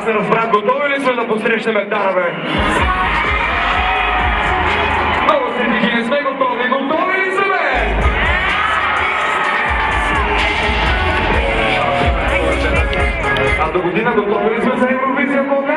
Аз не разбрах, готови ли сме да посрещнем Дара, бе? Много се тихи, не сме готови. Готови ли сме, бе? А до година готови ли сме за Евровизия, България?